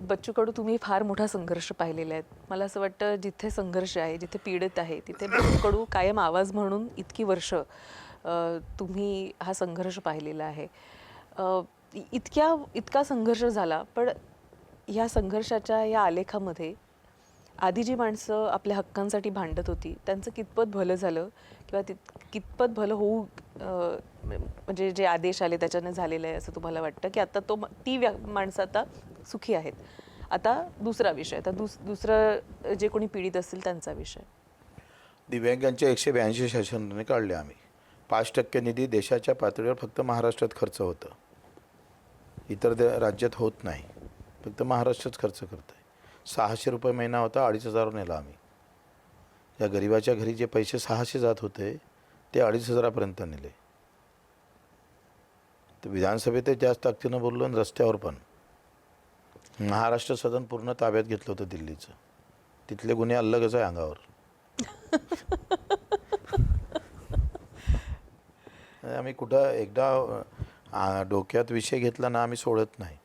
बच्चू कडू, तुम्ही फार मोठा संघर्ष पाहिलेला आहे. मला असं वाटतं जिथे संघर्ष आहे, जिथे पीडित आहे, तिथे बच्चू कडू कायम आवाज म्हणून इतकी वर्ष तुम्ही हा संघर्ष पाहिलेला आहे. अ, इतका संघर्ष झाला, पण ह्या संघर्षाच्या या आलेखामध्ये आधी जी माणसं आपल्या हक्कांसाठी भांडत होती, त्यांचं कितपत भलं झालं किंवा कितपत भलं होऊ म्हणजे जे आदेश आले त्याच्याने झालेलं आहे असं तुम्हाला वाटतं, की आता माणसं आता सुखी आहेत. आता दुसरा विषय, आता दुसरं जे कोणी पीडित असतील त्यांचा विषय. दिव्यांगांचे 182 शासनाने काढले आम्ही. 5% निधी देशाच्या पातळीवर फक्त महाराष्ट्रात खर्च होतं. इतर राज्यात होत नाही. फक्त महाराष्ट्रच खर्च करत आहे. 600 रुपये महिना होता, 2,500 नेला आम्ही. या गरिबाच्या घरी जे पैसे 600 जात होते ते 2,500पर्यंत नेले. तर विधानसभेत जास्त ताकदीनं बोललो आणि रस्त्यावर पण. महाराष्ट्र सदन पूर्ण ताब्यात घेतलं होतं दिल्लीचं. तिथले गुन्हे अलगच आहे अंगावर. आम्ही कुठं एकदा डोक्यात विषय घेतला ना आम्ही सोडत नाही.